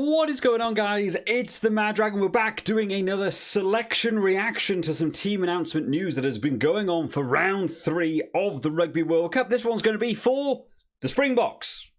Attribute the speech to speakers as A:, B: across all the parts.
A: What is going on, guys? It's the Mad Dragon. We're back doing another selection reaction to some team announcement news that has been going on for round 3 of the Rugby World Cup. This one's going to be for the Springboks.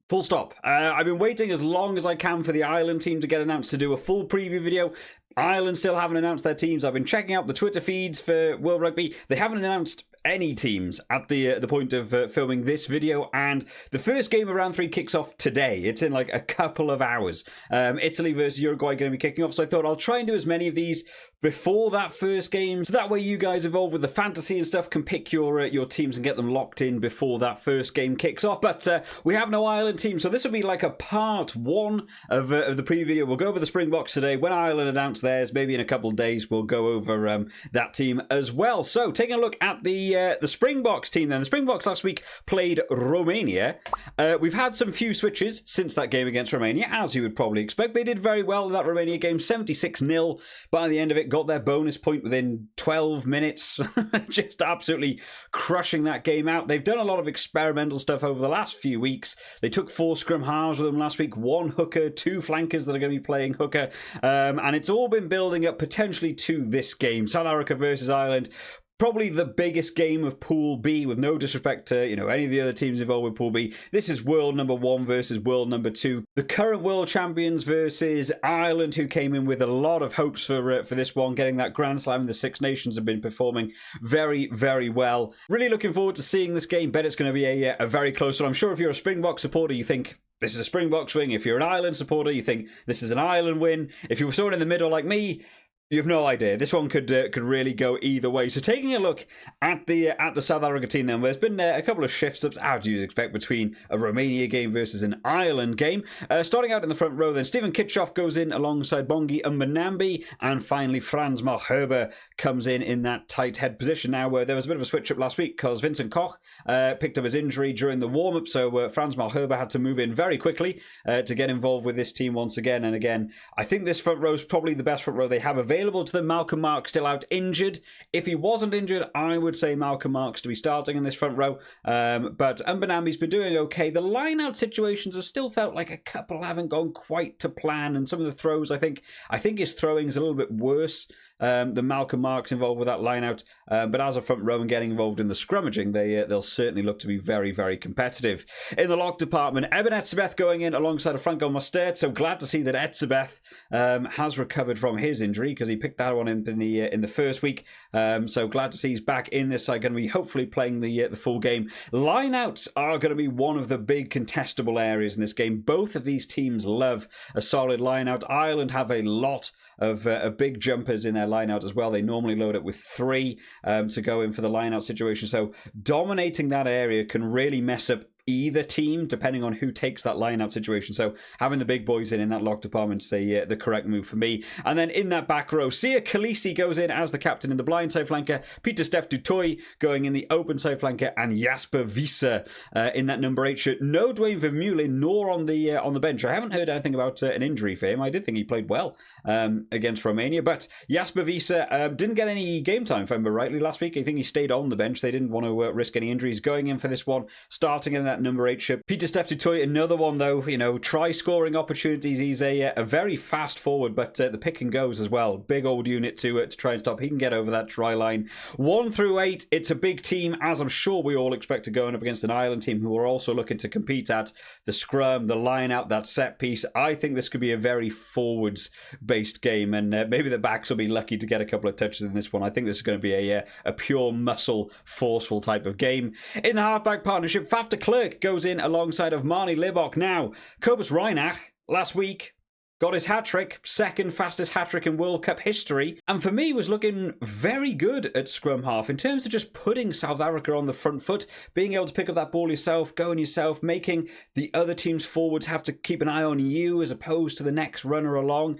A: Full stop. I've been waiting as long as I can for the Ireland team to get announced to do a full preview video. Ireland still haven't announced their teams. I've been checking out the Twitter feeds for World Rugby. They haven't announced any teams at the point of filming this video, and the first game of round 3 kicks off today. It's in like a couple of hours. Italy versus Uruguay going to be kicking off, so I thought I'll try and do as many of these before that first game, so that way you guys involved with the fantasy and stuff can pick your teams and get them locked in before that first game kicks off. But we have no Ireland team, so this will be like a part 1 of the preview video. We'll go over the Springboks today. When Ireland announce theirs, maybe in a couple of days, we'll go over that team as well. So taking a look at the Springboks team then. The Springboks last week played Romania. We've had some few switches since that game against Romania, as you would probably expect. They did very well in that Romania game, 76-0 by the end of it. Got their bonus point within 12 minutes. Just absolutely crushing that game out. They've done a lot of experimental stuff over the last few weeks. They took 4 scrum halves with them last week, 1 hooker, 2 flankers that are going to be playing hooker. And it's all been building up potentially to this game. South Africa versus Ireland. Probably the biggest game of Pool B, with no disrespect to, any of the other teams involved with Pool B. This is world number 1 versus world number 2. The current world champions versus Ireland, who came in with a lot of hopes for this one, getting that Grand Slam in the Six Nations, have been performing very, very well. Really looking forward to seeing this game. Bet it's going to be a very close one. I'm sure if you're a Springbok supporter, you think this is a Springboks win. If you're an Ireland supporter, you think this is an Ireland win. If you were someone in the middle like me, you have no idea. This one could really go either way. So taking a look at the South Africa team then, there's been a couple of shifts-ups, as you'd expect, between a Romania game versus an Ireland game. Starting out in the front row then, Stephen Kitchoff goes in alongside Bongi Mbonambi, and finally Frans Malherbe comes in that tight head position now, where there was a bit of a switch-up last week because Vincent Koch picked up his injury during the warm-up, so Frans Malherbe had to move in very quickly to get involved with this team once again. And again, I think this front row is probably the best front row they have available to them. Malcolm Marx still out injured. If he wasn't injured, I would say Malcolm Marx to be starting in this front row. But Mbonambi's been doing okay. The line-out situations have still felt like a couple haven't gone quite to plan, and some of the throws, I think his throwing is a little bit worse than Malcolm Marx involved with that line-out. But as a front row and getting involved in the scrummaging, they'll certainly look to be very, very competitive. In the lock department, Eben Etzebeth going in alongside of Franco Mostert. So glad to see that Etzebeth has recovered from his injury, because he picked that one in the first week. So glad to see he's back in this side, going to be hopefully playing the full game. Lineouts are going to be one of the big contestable areas in this game. Both of these teams love a solid lineout. Ireland have a lot of big jumpers in their lineout as well. They normally load up with 3 to go in for the lineout situation. So dominating that area can really mess up either team, depending on who takes that line-out situation. So having the big boys in that lock department is the correct move for me. And then in that back row, Sia Khaleesi goes in as the captain in the blind side flanker, Pieter-Steph du Toit going in the open side flanker, and Jasper Wiese in that number 8 shirt. No Dwayne Vermeulen nor on the bench. I haven't heard anything about an injury for him. I did think he played well against Romania, but Jasper Wiese didn't get any game time, if I remember rightly, last week. I think he stayed on the bench. They didn't want to risk any injuries. Going in for this one, starting in that number 8 ship. Pieter-Steph du Toit, another one though, try scoring opportunities. He's a very fast forward, but the pick and goes as well. Big old unit to try and stop. He can get over that try line. 1 through 8, it's a big team, as I'm sure we all expect to going up against an Ireland team who are also looking to compete at the scrum, the line out, that set piece. I think this could be a very forwards based game, and maybe the backs will be lucky to get a couple of touches in this one. I think this is going to be a pure muscle, forceful type of game. In the halfback partnership, Faf de Klerk goes in alongside of Marnie Libbok. Now, Kobus Reinach last week got his hat-trick, second fastest hat-trick in World Cup history, and for me was looking very good at scrum half in terms of just putting South Africa on the front foot, being able to pick up that ball yourself, going yourself, making the other team's forwards have to keep an eye on you as opposed to the next runner along.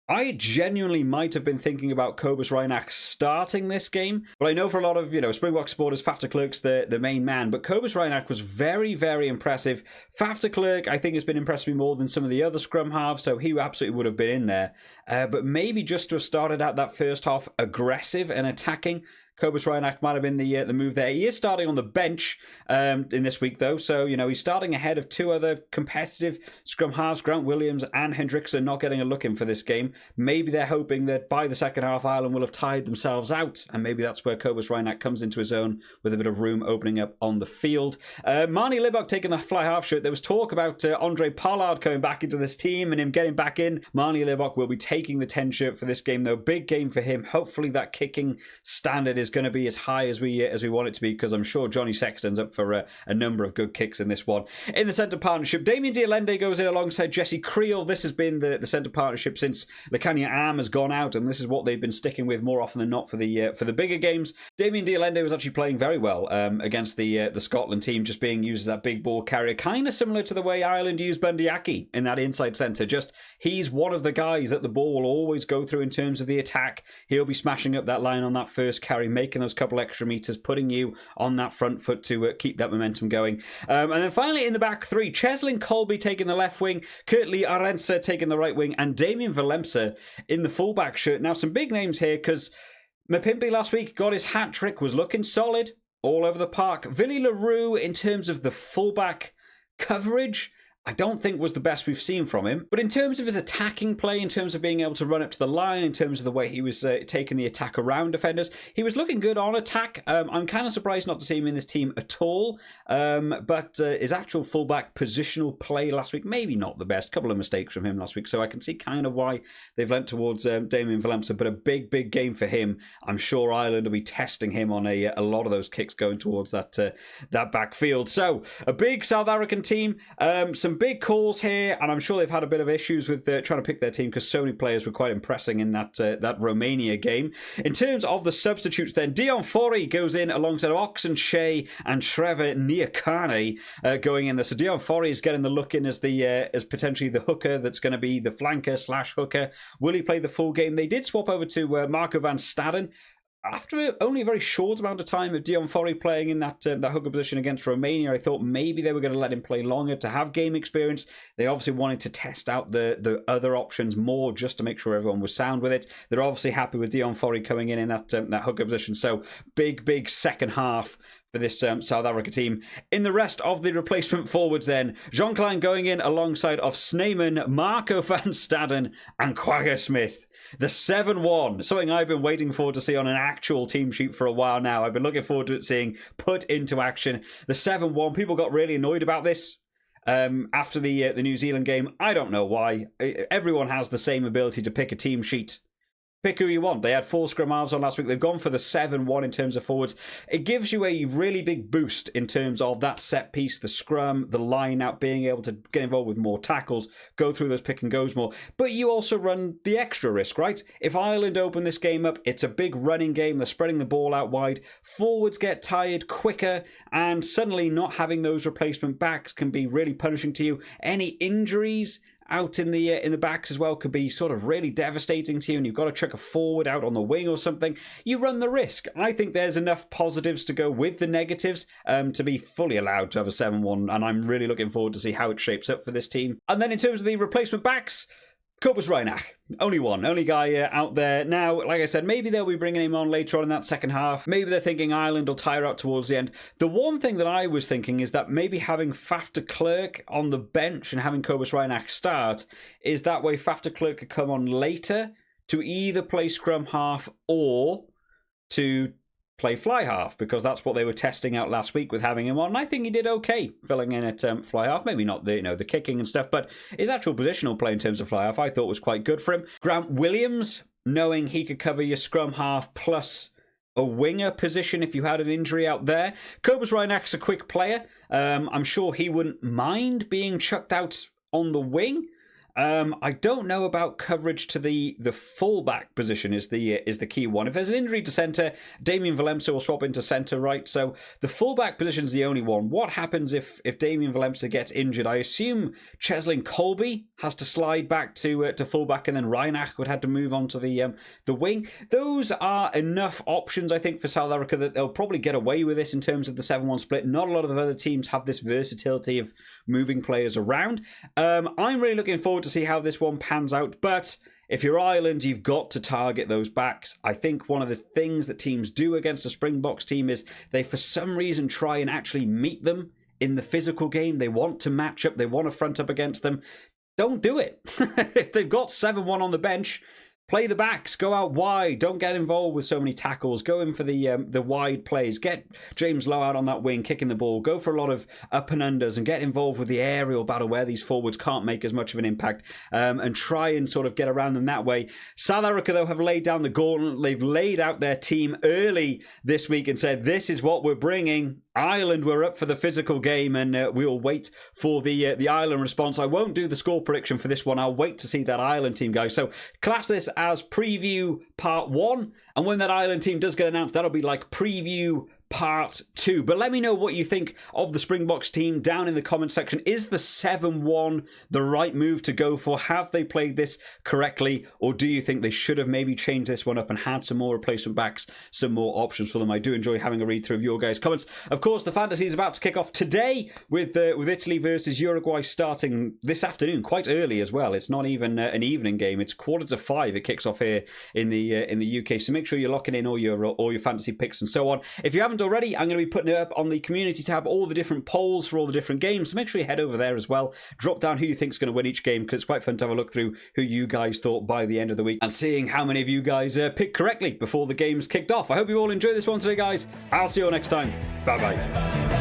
A: I genuinely might have been thinking about Kobus Reinach starting this game, but I know for a lot of, Springbok supporters, Faf de Klerk's the main man, but Kobus Reinach was very, very impressive. Faf de Klerk, I think, has been impressing me more than some of the other scrum halves, so he absolutely would have been in there. But maybe just to have started out that first half aggressive and attacking Cobus Reinach might have been the move there. He is starting on the bench in this week, though. So, he's starting ahead of two other competitive scrum halves, Grant Williams and Hendrickson, not getting a look in for this game. Maybe they're hoping that by the second half, Ireland will have tired themselves out. And maybe that's where Cobus Reinach comes into his own with a bit of room opening up on the field. Marnie Libbok taking the fly half shirt. There was talk about Andre Pollard coming back into this team and him getting back in. Marnie Libbok will be taking the 10 shirt for this game, though. Big game for him. Hopefully that kicking standard is going to be as high as we want it to be, because I'm sure Johnny Sexton's up for a number of good kicks in this one. In the centre partnership, Damien Dialende goes in alongside Jesse Creel. This has been the centre partnership since Lacania Am has gone out, and this is what they've been sticking with more often than not for the bigger games. Damien Dialende was actually playing very well against the Scotland team, just being used as that big ball carrier, kind of similar to the way Ireland used Bundy Aki in that inside centre. Just he's one of the guys that the ball will always go through in terms of the attack. He'll be smashing up that line on that first carry, making those couple extra meters, putting you on that front foot to keep that momentum going. And then finally in the back three, Cheslin Colby taking the left wing, Kurtley Arensa taking the right wing, and Damien Valemsa in the fullback shirt. Now some big names here, because Mapimpi last week got his hat trick, was looking solid all over the park. Villy LaRue, in terms of the fullback coverage, I don't think was the best we've seen from him. But in terms of his attacking play, in terms of being able to run up to the line, in terms of the way he was taking the attack around defenders, he was looking good on attack. I'm kind of surprised not to see him in this team at all. But his actual fullback positional play last week, maybe not the best. Couple of mistakes from him last week. So I can see kind of why they've lent towards Damien Valemsa. But a big, big game for him. I'm sure Ireland will be testing him on a lot of those kicks going towards that backfield. So a big South African team. Some big calls here, and I'm sure they've had a bit of issues with trying to pick their team, because so many players were quite impressing in that Romania game. In terms of the substitutes then, Dion Forey goes in alongside Oxen Shea and Trevor Niakane going in there. So Dion Forey is getting the look in as potentially the hooker that's going to be the flanker / hooker. Will he play the full game? They did swap over to Marco van Staden after only a very short amount of time of Dion Forey playing in that hooker position against Romania. I thought maybe they were going to let him play longer to have game experience. They obviously wanted to test out the other options more, just to make sure everyone was sound with it. They're obviously happy with Dion Forey coming in that hooker position. So big second half for this South Africa team. In the rest of the replacement forwards then, Jean Klein going in alongside of Sneeman, Marco van Staden and Quagga Smith. The 7-1, something I've been waiting for to see on an actual team sheet for a while now. I've been looking forward to it seeing put into action. The 7-1, people got really annoyed about this after the New Zealand game. I don't know why. Everyone has the same ability to pick a team sheet. Pick who you want. They had 4 scrum halves on last week. They've gone for the 7-1 in terms of forwards. It gives you a really big boost in terms of that set piece, the scrum, the line out, being able to get involved with more tackles, go through those pick and goes more. But you also run the extra risk, right? If Ireland open this game up, it's a big running game. They're spreading the ball out wide. Forwards get tired quicker, and suddenly not having those replacement backs can be really punishing to you. Any injuries out in the backs as well could be sort of really devastating to you, and you've got to chuck a forward out on the wing or something. You run the risk. I think there's enough positives to go with the negatives to be fully allowed to have a 7-1, and I'm really looking forward to see how it shapes up for this team. And then in terms of the replacement backs, Cobus Reinach, only guy out there. Now, like I said, maybe they'll be bringing him on later on in that second half. Maybe they're thinking Ireland will tire out towards the end. The one thing that I was thinking is that maybe having Faf de Klerk on the bench and having Cobus Reinach start is that way Faf de Klerk could come on later to either play scrum half or to play fly half, because that's what they were testing out last week with having him on. And I think he did okay filling in at fly half. Maybe not the kicking and stuff, but his actual positional play in terms of fly half I thought was quite good for him. Grant Williams, knowing he could cover your scrum half plus a winger position if you had an injury out there. Cobus Reinach's a quick player. I'm sure he wouldn't mind being chucked out on the wing. I don't know about coverage to the fullback position is the key one. If there's an injury to centre, Damien Valemsa will swap into centre, right? So the fullback position is the only one. What happens if Damien Valemsa gets injured? I assume Cheslin Colby has to slide back to fullback, and then Reinach would have to move on to the wing. Those are enough options, I think, for South Africa that they'll probably get away with this in terms of the 7-1 split. Not a lot of the other teams have this versatility of moving players around. I'm really looking forward to see how this one pans out, but if you're Ireland, you've got to target those backs. I think one of the things that teams do against a Springboks team is they, for some reason, try and actually meet them in the physical game. They want to match up. They want to front up against them. Don't do it. If they've got 7-1 on the bench, play the backs, go out wide. Don't get involved with so many tackles. Go in for the wide plays. Get James Lowe out on that wing, kicking the ball. Go for a lot of up and unders and get involved with the aerial battle where these forwards can't make as much of an impact, and try and sort of get around them that way. South Africa, though, have laid down the gauntlet. They've laid out their team early this week and said, this is what we're bringing. Ireland, we're up for the physical game, and we'll wait for the Ireland response. I won't do the score prediction for this one. I'll wait to see that Ireland team go. So class this as preview part 1, and when that Ireland team does get announced, that'll be like preview part 2. But let me know what you think of the Springboks team down in the comment section. Is the 7-1 the right move to go for? Have they played this correctly, or do you think they should have maybe changed this one up and had some more replacement backs, some more options for them? I do enjoy having a read through of your guys' comments. Of course, the fantasy is about to kick off today with Italy versus Uruguay starting this afternoon, quite early as well. It's not even an evening game. It's 4:45. It kicks off here in the UK. So make sure you're locking in all your fantasy picks and so on. If you haven't already, I'm going to be putting it up on the community tab, all the different polls for all the different games. So make sure you head over there as well. Drop down who you think is going to win each game, because it's quite fun to have a look through who you guys thought by the end of the week and seeing how many of you guys picked correctly before the games kicked off. I hope you all enjoyed this one today, guys. I'll see you all next time. Bye-bye.